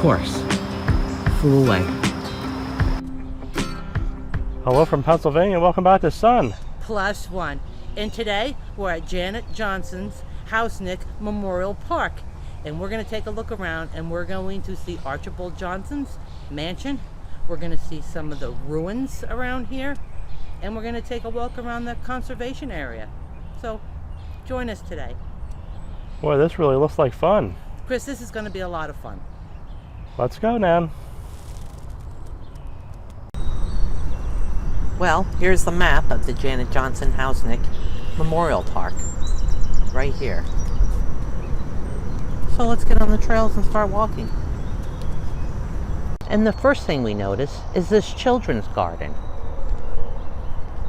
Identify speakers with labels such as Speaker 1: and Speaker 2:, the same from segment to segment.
Speaker 1: course, flew away.
Speaker 2: Hello from Pennsylvania, welcome back to
Speaker 3: Sun+1. And today we're at Janet Johnson's Housenick Memorial Park. And we're going to take a look around, and we're going to see Archibald Johnston's mansion. We're going to see some of the ruins around here. And we're going to take a walk around the conservation area. So join us today.
Speaker 2: Boy, this really looks like fun.
Speaker 3: Chris, this is going to be a lot of fun.
Speaker 2: Let's go, Nan.
Speaker 3: Well, here's the map of the Janet Johnston Housenick Memorial Park. Right here. So let's get on the trails and start walking. And the first thing we notice is this children's garden.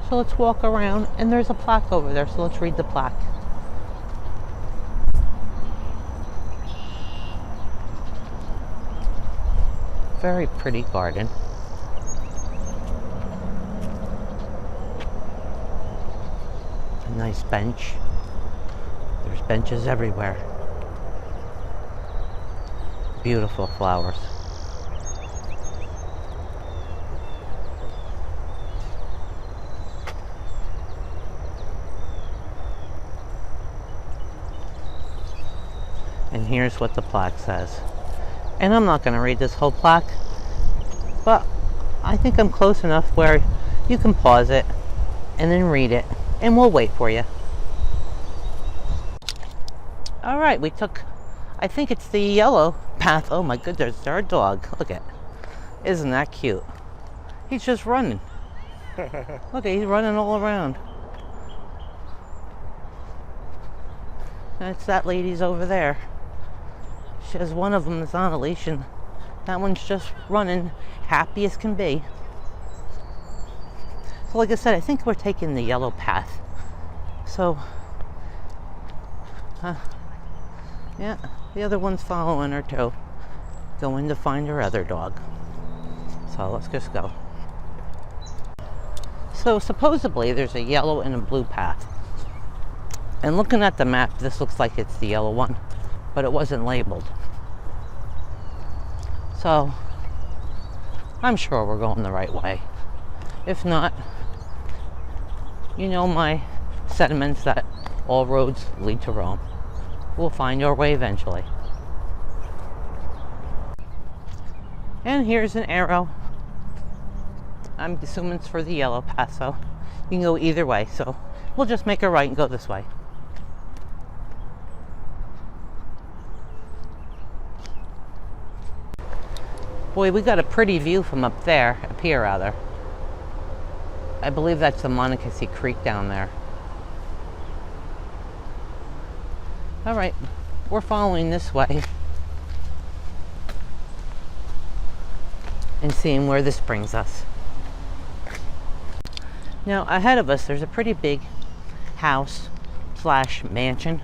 Speaker 3: So let's walk around, and there's a plaque over there, so let's read the plaque. Very pretty garden. A nice bench. There's benches everywhere. Beautiful flowers. And here's what the plaque says. And I'm not going to read this whole plaque, but I think I'm close enough where you can pause it and then read it, and we'll wait for you. All right, we took, I think it's the yellow path. Oh my goodness, there's our dog. Look at, isn't that cute? He's just running. Look, he's running all around. That's that lady's over there. She has one of them that's on a leash, and that one's just running, happy as can be. So like I said, I think we're taking the yellow path. So, yeah, the other one's following her too, going to find her other dog. So let's just go. So supposedly there's a yellow and a blue path. And looking at the map, this looks like it's the yellow one, but it wasn't labeled. So I'm sure we're going the right way. If not, you know my sentiments that all roads lead to Rome. We'll find our way eventually. And here's an arrow. I'm assuming it's for the yellow path, so you can go either way. So we'll just make a right and go this way. Boy, we got a pretty view from up there, up here rather. I believe that's the Monocacy Creek down there. All right, we're following this way and seeing where this brings us. Now, ahead of us, there's a pretty big house slash mansion,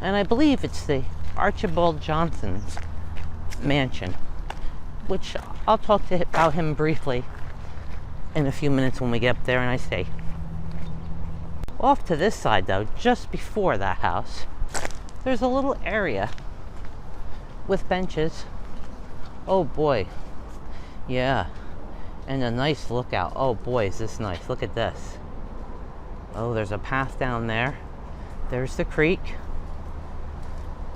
Speaker 3: and I believe it's the Archibald Johnston's mansion, which I'll talk about him briefly in a few minutes when we get up there and I stay. Off to this side though, just before that house, there's a little area with benches. Oh boy, yeah, and a nice lookout. Oh boy, is this nice. Look at this. Oh, there's a path down there. There's the creek.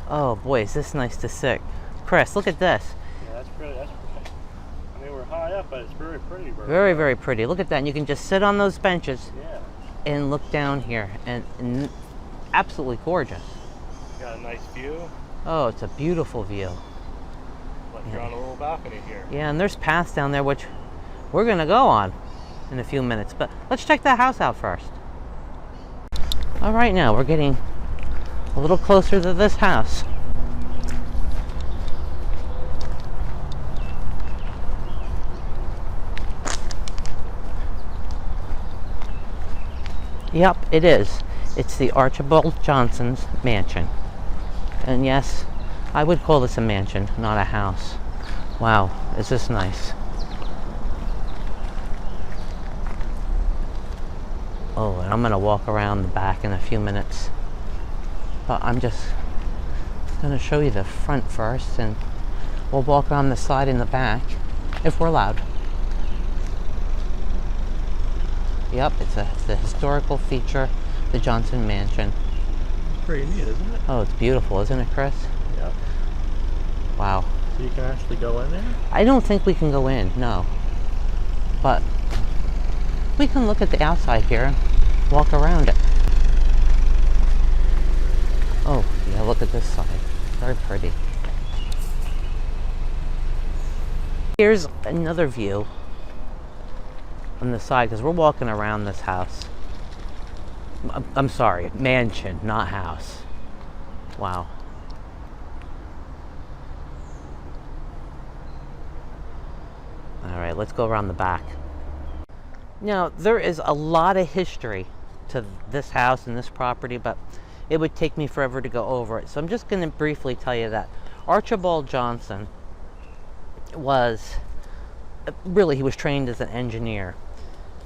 Speaker 3: Oh boy, is this nice to sit. Chris, look at this.
Speaker 2: Yeah, that's pretty. I mean, we're high up, but it's very pretty.
Speaker 3: Very, very pretty. Look at that. And you can just sit on those benches,
Speaker 2: yeah,
Speaker 3: and look down here, and absolutely gorgeous.
Speaker 2: Got a nice view.
Speaker 3: Oh, it's a beautiful view.
Speaker 2: Like you're on a little balcony here.
Speaker 3: Yeah, and there's paths down there which we're gonna go on in a few minutes, but let's check that house out first. All right, now we're getting a little closer to this house. Yep, it is. It's the Archibald Johnston's mansion. And yes, I would call this a mansion, not a house. Wow, is this nice. Oh, and I'm gonna walk around the back in a few minutes. But I'm just gonna show you the front first, and We'll walk around the side and the back, if we're allowed. Yep, it's a historical feature, the Johnston Mansion.
Speaker 2: Pretty neat, isn't it?
Speaker 3: Oh, it's beautiful, isn't it, Chris?
Speaker 2: Yep.
Speaker 3: Wow.
Speaker 2: So you can actually go in there?
Speaker 3: I don't think we can go in, no. But we can look at the outside here and walk around it. Oh, yeah, look at this side. Very pretty. Here's another view on the side, because we're walking around this house. I'm sorry, mansion, not house. Wow. All right, let's go around the back. Now, there is a lot of history to this house and this property, but it would take me forever to go over it. So I'm just going to briefly tell you that Archibald Johnston was, really, he was trained as an engineer.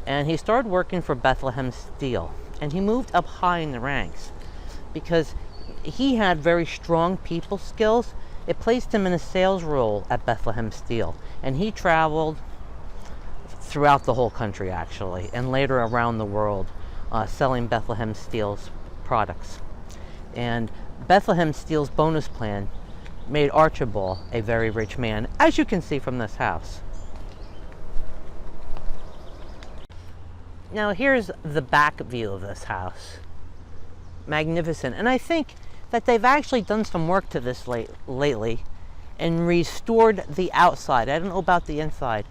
Speaker 3: And he started working for Bethlehem Steel. And he moved up high in the ranks because he had very strong people skills. It placed him in a sales role at Bethlehem Steel. And he traveled throughout the whole country, actually, and later around the world, selling Bethlehem Steel's products. And Bethlehem Steel's bonus plan made Archibald a very rich man, as you can see from this house. Now here's the back view of this house. Magnificent. And I think that they've actually done some work to this lately and restored the outside. I don't know about the inside,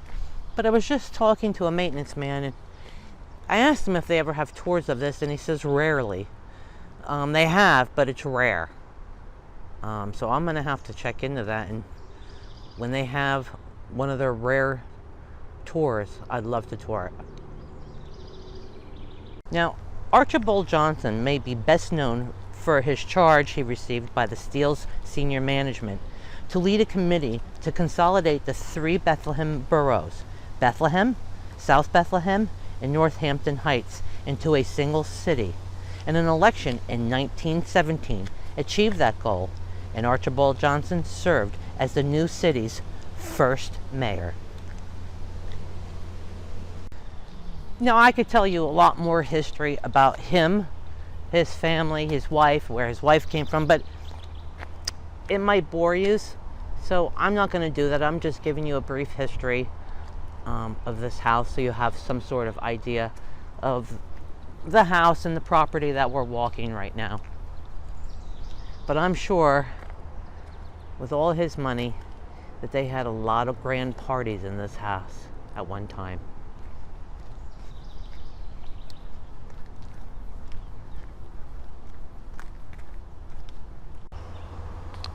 Speaker 3: but I was just talking to a maintenance man, and I asked him if they ever have tours of this, and he says rarely. They have, but it's rare. So I'm going to have to check into that, and when they have one of their rare tours, I'd love to tour it. Now, Archibald Johnston may be best known for his charge he received by the Steel's senior management to lead a committee to consolidate the 3 Bethlehem boroughs, Bethlehem, South Bethlehem, and Northampton Heights, into a single city. And an election in 1917 achieved that goal, and Archibald Johnston served as the new city's first mayor. Now, I could tell you a lot more history about him, his family, his wife, where his wife came from, but it might bore you, so I'm not going to do that. I'm just giving you a brief history of this house so you have some sort of idea of the house and the property that we're walking right now. But I'm sure with all his money that they had a lot of grand parties in this house at one time.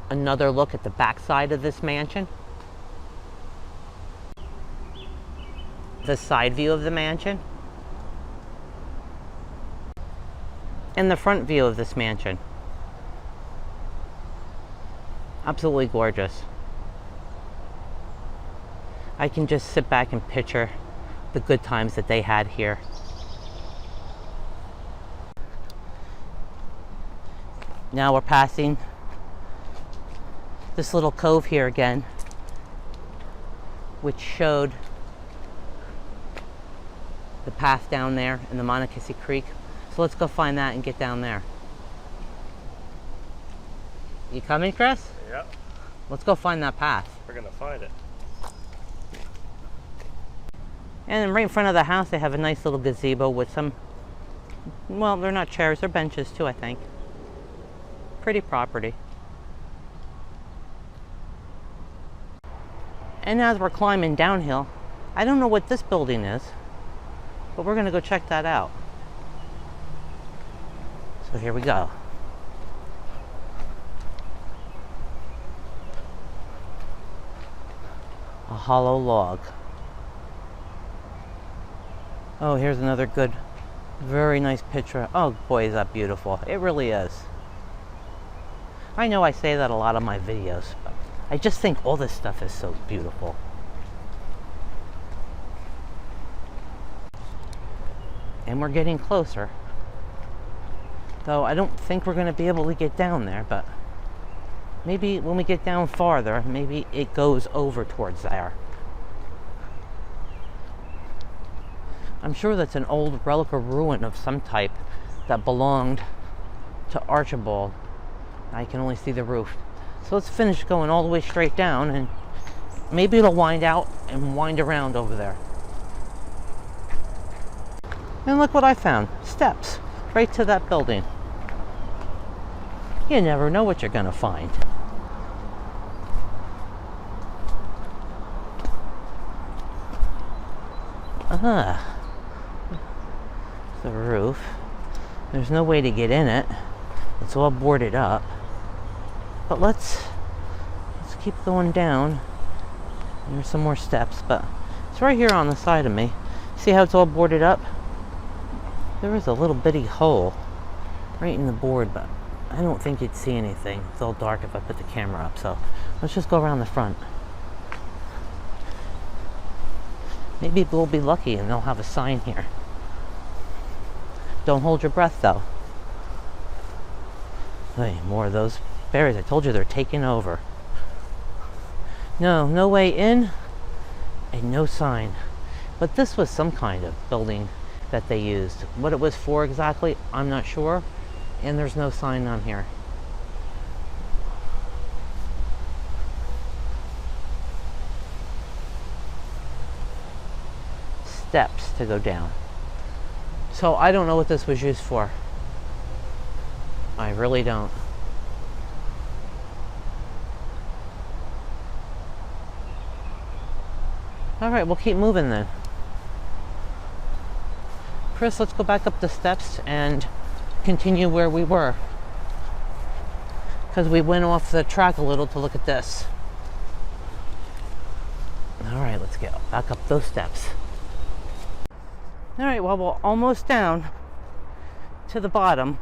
Speaker 3: Another look at the back side of this mansion. The side view of the mansion. And the front view of this mansion. Absolutely gorgeous. I can just sit back and picture the good times that they had here. Now we're passing this little cove here again, which showed the path down there in the Monocacy Creek. So let's go find that and get down there. You coming, Chris?
Speaker 2: Yep.
Speaker 3: Let's go find that path.
Speaker 2: We're gonna find it.
Speaker 3: And then right in front of the house, they have a nice little gazebo with some, well, they're not chairs, they're benches too, I think. Pretty property. And as we're climbing downhill, I don't know what this building is, but we're gonna go check that out. So here we go. A hollow log. Oh, here's another good, very nice picture. Oh boy, is that beautiful. It really is. I know I say that a lot on my videos, but I just think all this stuff is so beautiful. And we're getting closer. Though I don't think we're going to be able to get down there, but Maybe when we get down farther, maybe it goes over towards there. I'm sure that's an old relic or ruin of some type that belonged to Archibald. I can only see the roof. So let's finish going all the way straight down, and maybe it'll wind out and wind around over there. And look what I found. Steps right to that building. You never know what you're gonna find. The roof. There's no way to get in it. It's all boarded up. But let's keep going down. And there's some more steps, but it's right here on the side of me. See how it's all boarded up? There is a little bitty hole right in the board, but I don't think you'd see anything. It's all dark if I put the camera up, so let's just go around the front. Maybe we'll be lucky and they'll have a sign here. Don't hold your breath, though. Hey, more of those berries. I told you they're taking over. No way in and no sign. But this was some kind of building that they used. What it was for exactly, I'm not sure. And there's no sign on here. Steps to go down. So I don't know what this was used for. I really don't. All right, we'll keep moving then. Chris, let's go back up the steps and continue where we were. Because we went off the track a little to look at this. All right, let's go back up those steps. All right, well, we're almost down to the bottom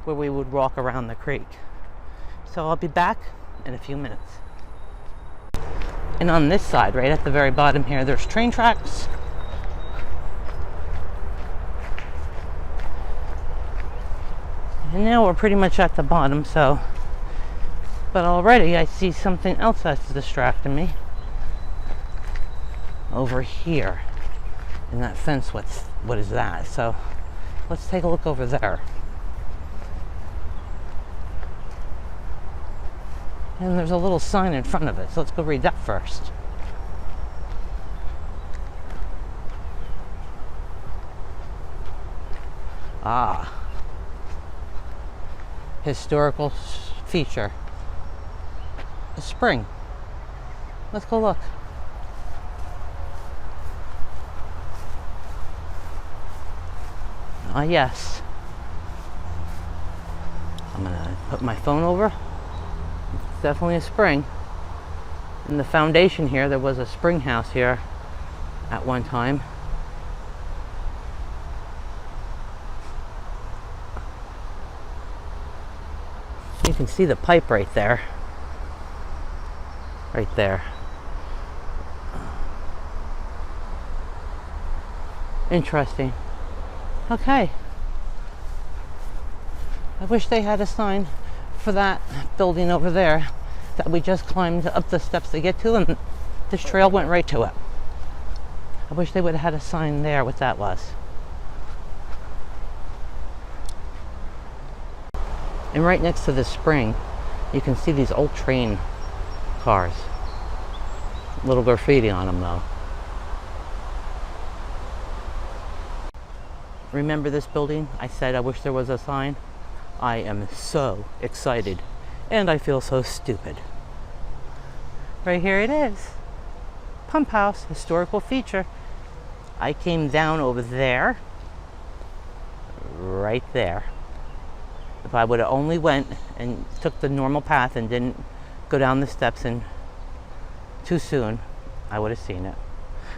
Speaker 3: where we would walk around the creek. So I'll be back in a few minutes. And on this side, right at the very bottom here, there's train tracks. And now we're pretty much at the bottom, so. But already I see something else that's distracting me. Over here. And that fence, what is that? So let's take a look over there. And there's a little sign in front of it, so let's go read that first. Historical feature. A spring. Let's go look. Yes. I'm gonna put my phone over. It's definitely a spring. In the foundation here, there was a spring house here at one time. You can see the pipe right there. Right there. Interesting. Okay. I wish they had a sign for that building over there that we just climbed up the steps to get to, and this trail went right to it. I wish they would have had a sign there what that was. And right next to this spring, you can see these old train cars. Little graffiti on them though. Remember this building? I said I wish there was a sign. I am so excited and I feel so stupid. Right here it is. Pump house, historical feature. I came down over there. Right there. If I would have only went and took the normal path and didn't go down the steps and too soon, I would have seen it.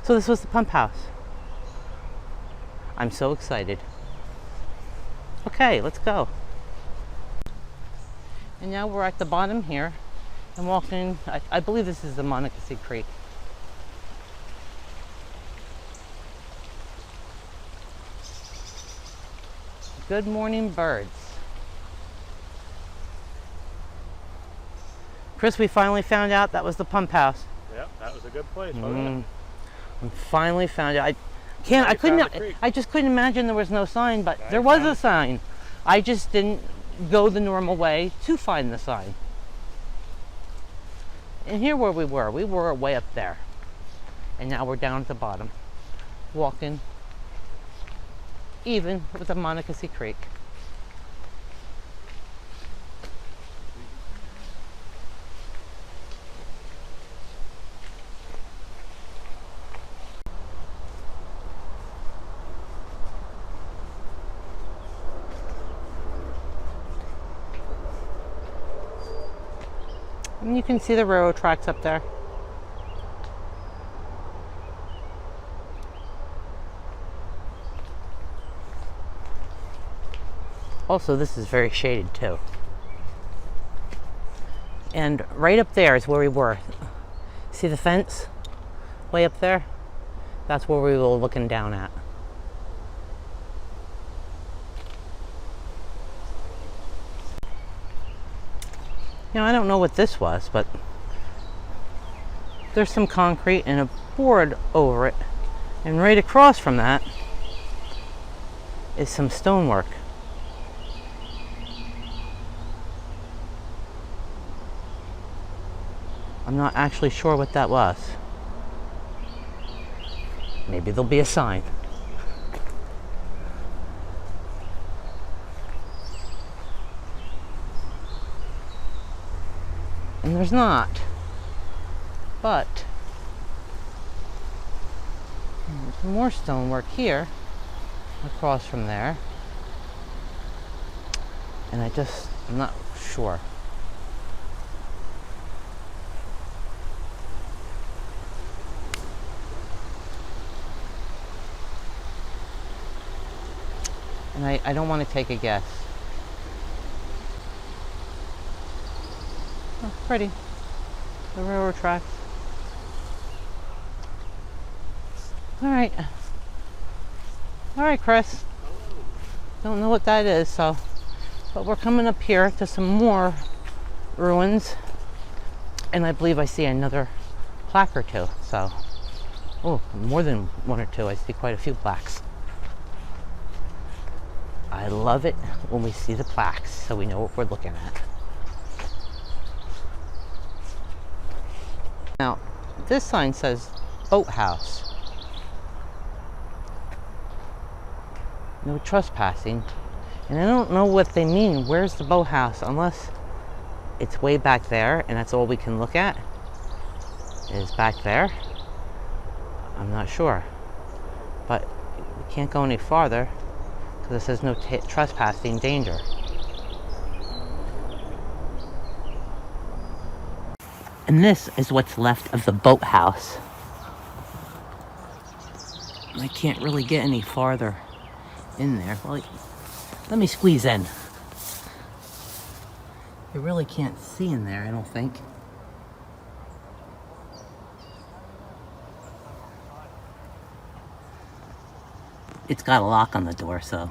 Speaker 3: So this was the pump house. I'm so excited. Okay, let's go. And now we're at the bottom here and walking, I believe this is the Monocacy Creek. Good morning, birds. Chris, we finally found out that was the pump house.
Speaker 2: Yep, that was a good place, wasn't it?
Speaker 3: We finally found out. I just couldn't imagine there was no sign, but there was a sign. I just didn't go the normal way to find the sign. And here where we were way up there. And now we're down at the bottom, walking even with the Monocacy Creek. And you can see the railroad tracks up there. Also, this is very shaded too. And right up there is where we were. See the fence? Way up there? That's where we were looking down at. You know, I don't know what this was, but there's some concrete and a board over it. And right across from that is some stonework. I'm not actually sure what that was. Maybe there'll be a sign. And there's not. But there's more stonework here across from there. And I'm not sure. And I don't want to take a guess. Oh, pretty. The railroad tracks. All right. All right, Chris. Don't know what that is, so. But we're coming up here to some more ruins. And I believe I see another plaque or two, so. Oh, more than one or two. I see quite a few plaques. I love it when we see the plaques, so we know what we're looking at. Now, this sign says boathouse. No trespassing. And I don't know what they mean. Where's the boathouse? Unless it's way back there, and that's all we can look at is back there. I'm not sure. But we can't go any farther. This says no trespassing danger. And this is what's left of the boathouse. I can't really get any farther in there. Well, let me squeeze in. You really can't see in there, I don't think. It's got a lock on the door, so.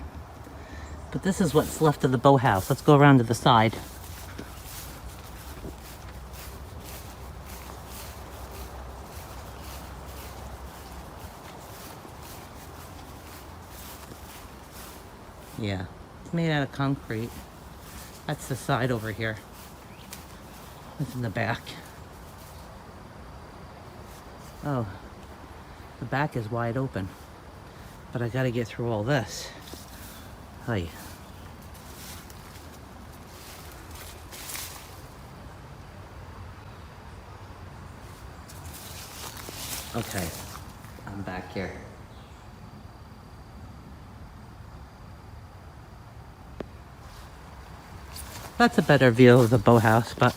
Speaker 3: But this is what's left of the boathouse. Let's go around to the side. Yeah, it's made out of concrete. That's the side over here. It's in the back. Oh, the back is wide open. But I gotta get through all this. Hey. Okay, I'm back here. That's a better view of the boathouse, but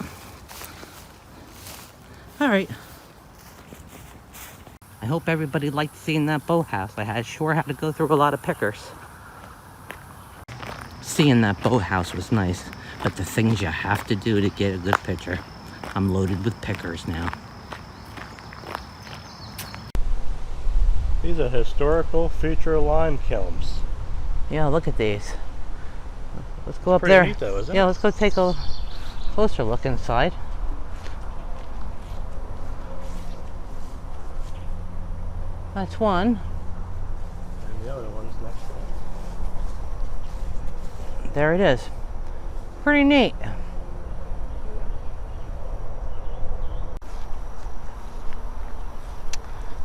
Speaker 3: all right. I hope everybody liked seeing that boathouse. I sure had to go through a lot of pickers. Seeing that boathouse was nice, but the things you have to do to get a good picture. I'm loaded with pickers now.
Speaker 2: These are historical feature lime kilns.
Speaker 3: Yeah, look at these. Let's go up
Speaker 2: Pretty
Speaker 3: there.
Speaker 2: neat though, isn't it?
Speaker 3: Yeah, let's go take a closer look inside. That's one.
Speaker 2: And the other one's next to it.
Speaker 3: There it is. Pretty neat.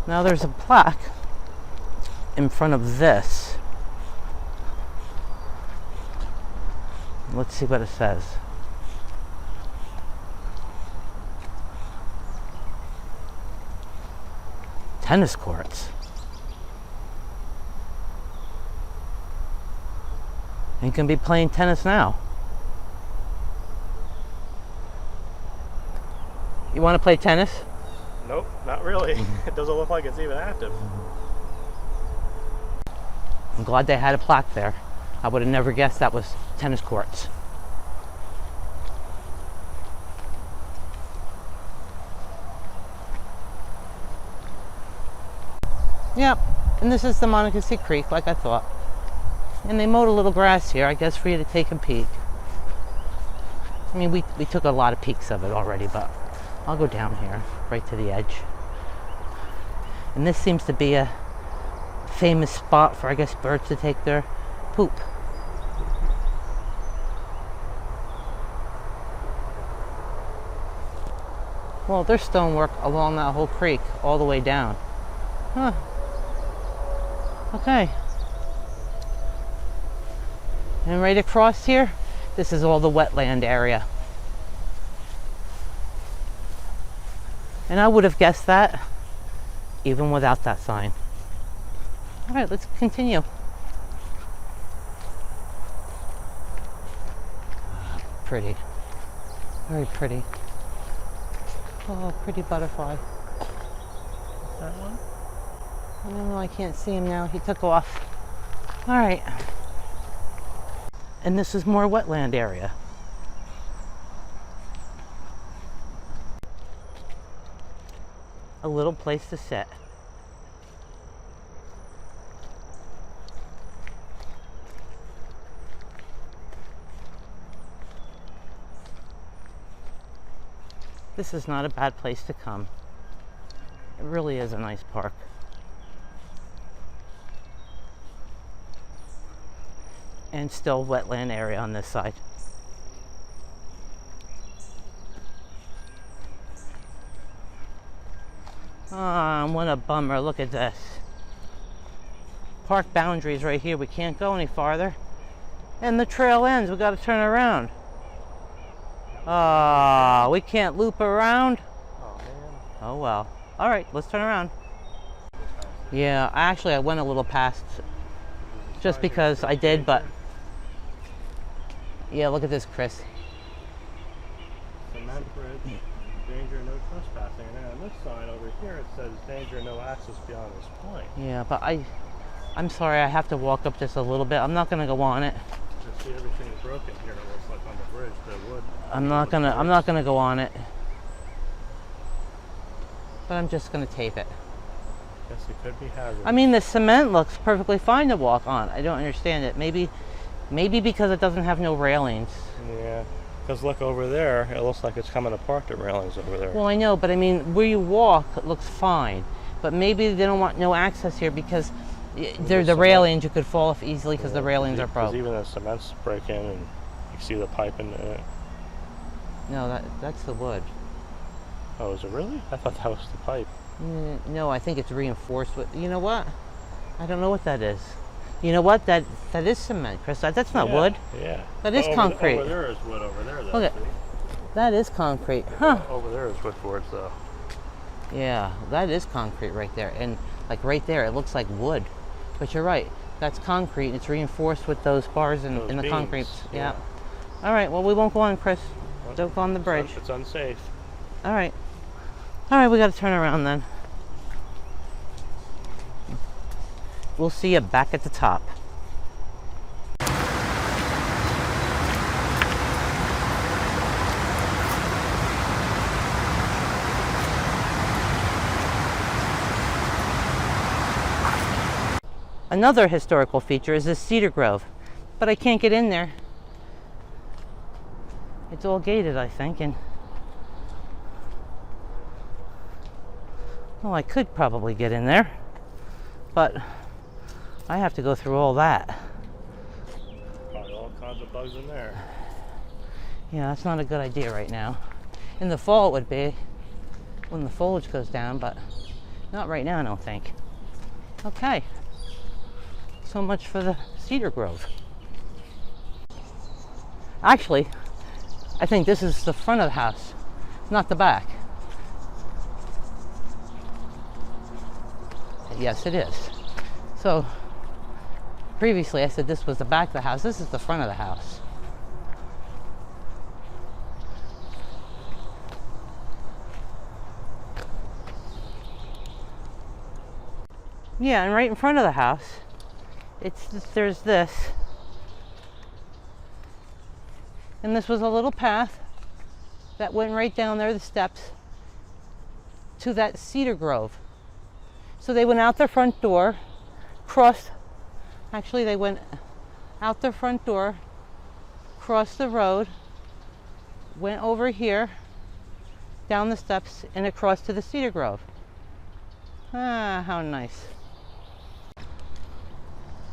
Speaker 3: Now there's a plaque in front of this. Let's see what it says. Tennis courts. You can be playing tennis now. You want to play tennis?
Speaker 2: Nope, not really. It doesn't look like it's even active.
Speaker 3: I'm glad they had a plaque there. I would have never guessed that was tennis courts. Yep, and this is the Monocacy Creek, like I thought. And they mowed a little grass here, I guess, for you to take a peek. I mean, we took a lot of peeks of it already, but I'll go down here, right to the edge. And this seems to be a famous spot for, I guess, birds to take their poop. Well, there's stonework along that whole creek, all the way down. Huh. Okay. And right across here, this is all the wetland area. And I would have guessed that even without that sign. All right, let's continue. Pretty. Very pretty. Oh, pretty butterfly.
Speaker 2: Is that one?
Speaker 3: I don't know, I can't see him now. He took off. All right. And this is more wetland area. A little place to sit. This is not a bad place to come. It really is a nice park. And still wetland area on this side. Ah, what a bummer. Look at this. Park boundaries right here. We can't go any farther. And the trail ends. We got to turn around. Ah, we can't loop around.
Speaker 2: Oh, man.
Speaker 3: Oh, well. All right, let's turn around. Yeah, actually, I went a little past just because I did, but yeah, look at this, Chris.
Speaker 2: Cement bridge, danger, no trespassing. And then on this sign over here, it says danger, no access beyond this point.
Speaker 3: Yeah, but I'm sorry, I have to walk up just a little bit. I'm not gonna go on it.
Speaker 2: You see everything's broken here. It looks like on the bridge, the wood.
Speaker 3: I'm not gonna go on it. But I'm just gonna tape it.
Speaker 2: Guess it could be hazardous.
Speaker 3: I mean, the cement looks perfectly fine to walk on. I don't understand it. Maybe because it doesn't have no railings.
Speaker 2: Yeah, because look over there, it looks like it's coming apart, the railings over there.
Speaker 3: Well, I know, but I mean, where you walk, it looks fine. But maybe they don't want no access here because there's the railings. You could fall off easily because the railings are broke.
Speaker 2: Because even the cement's breaking and you see the pipe in it.
Speaker 3: No, that's the wood.
Speaker 2: Oh, is it really? I thought that was the pipe.
Speaker 3: No, I think it's reinforced with, you know what? I don't know what that is. You know what? That is cement, Chris. That's not wood.
Speaker 2: Yeah.
Speaker 3: That is concrete.
Speaker 2: Over there is wood over there, though.
Speaker 3: Look at that is concrete. Huh.
Speaker 2: Over there is wood boards, though.
Speaker 3: Yeah, that is concrete right there. And like right there, it looks like wood. But you're right. That's concrete. And it's reinforced with those bars and the
Speaker 2: beams.
Speaker 3: concrete. Yeah. All right. Well, we won't go on, Chris. Don't go on the bridge.
Speaker 2: It's unsafe.
Speaker 3: All right. All right, we got to turn around then. We'll see you back at the top. Another historical feature is this cedar grove, but I can't get in there. It's all gated, I think, and well, I could probably get in there. but I have to go through all that.
Speaker 2: Probably all kinds of bugs in there.
Speaker 3: Yeah, that's not a good idea right now. In the fall it would be, when the foliage goes down, but not right now, I don't think. Okay, so much for the cedar grove. Actually, I think this is the front of the house, not the back. Yes, it is. So, previously I said this was the back of the house. This is the front of the house. Yeah, and right in front of the house, there's this. And this was a little path that went right down there, the steps, to that cedar grove. So they went out their front door, they went out their front door, crossed the road, went over here, down the steps, and across to the cedar grove. Ah, how nice.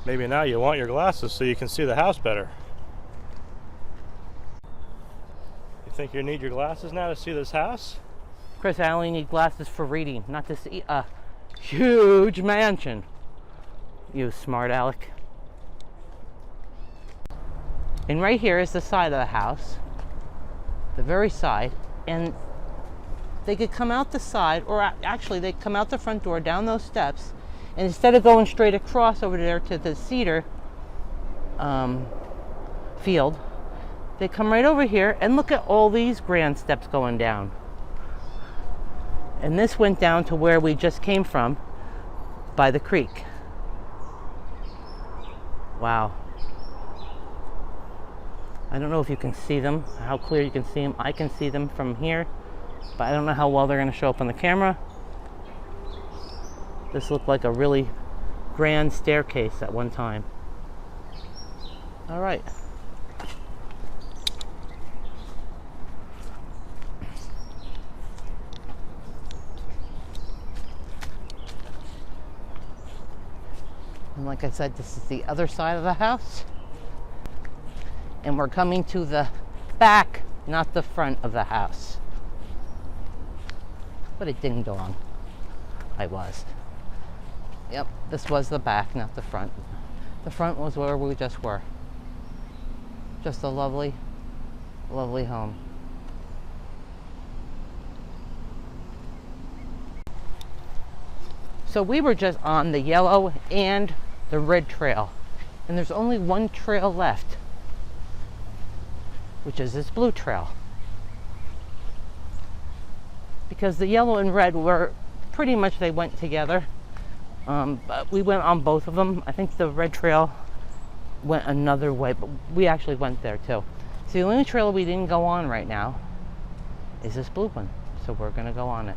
Speaker 2: Maybe now you want your glasses so you can see the house better. You think you need your glasses now to see this house?
Speaker 3: Chris, I only need glasses for reading, not to see a huge mansion. You smart aleck. And right here is the side of the house, the very side, and they could come out the side, or actually they come out the front door, down those steps, and instead of going straight across over there to the cedar field, they come right over here, and look at all these grand steps going down. And this went down to where we just came from, by the creek. Wow. I don't know if you can see them, how clear you can see them. I can see them from here, but I don't know how well they're going to show up on the camera. This looked like a really grand staircase at one time. All right. And like I said, this is the other side of the house. And we're coming to the back, not the front of the house. What a ding dong I was. Yep, this was the back, not the front. The front was where we just were. Just a lovely, lovely home. So we were just on the yellow and the red trail. And there's only one trail left, which is this blue trail. Because the yellow and red were pretty much, they went together. But we went on both of them. I think the red trail went another way, but we actually went there too. So the only trail we didn't go on right now is this blue one. So we're gonna go on it.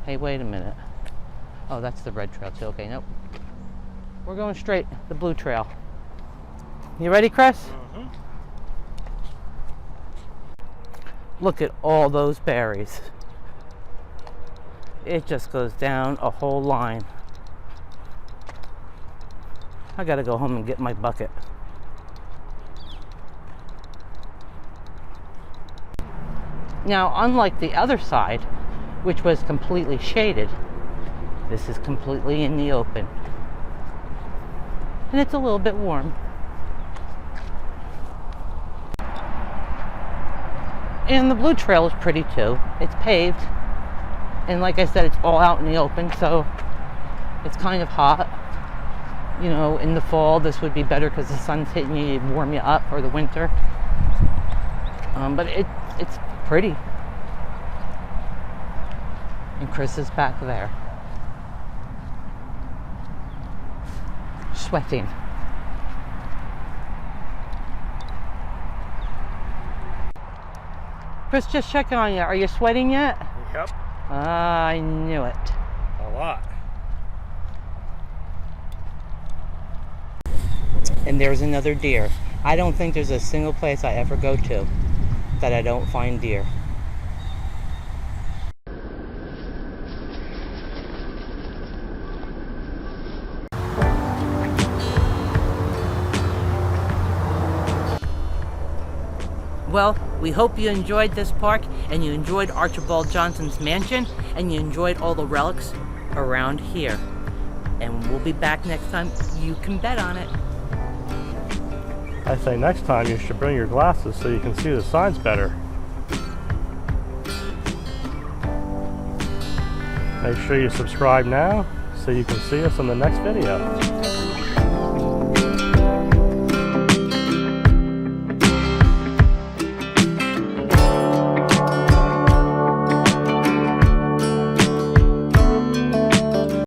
Speaker 3: Hey, wait a minute. Oh, that's the red trail too. Okay, nope. We're going straight, the blue trail. You ready, Chris?
Speaker 2: Mm-hmm.
Speaker 3: Look at all those berries. It just goes down a whole line. I gotta go home and get my bucket. Now, unlike the other side, which was completely shaded, this is completely in the open. And it's a little bit warm. And the blue trail is pretty too. It's paved. And like I said, it's all out in the open, so it's kind of hot. You know, in the fall, this would be better because the sun's hitting you, it'd warm you up, or the winter. But it's pretty. And Chris is back there, sweating. Chris, just checking on you. Are you sweating yet?
Speaker 2: Yep.
Speaker 3: I knew it.
Speaker 2: A lot.
Speaker 3: And there's another deer. I don't think there's a single place I ever go to that I don't find deer. Well, we hope you enjoyed this park, and you enjoyed Archibald Johnston's mansion, and you enjoyed all the relics around here. And we'll be back next time. You can bet on it.
Speaker 2: I say next time you should bring your glasses so you can see the signs better. Make sure you subscribe now so you can see us in the next video.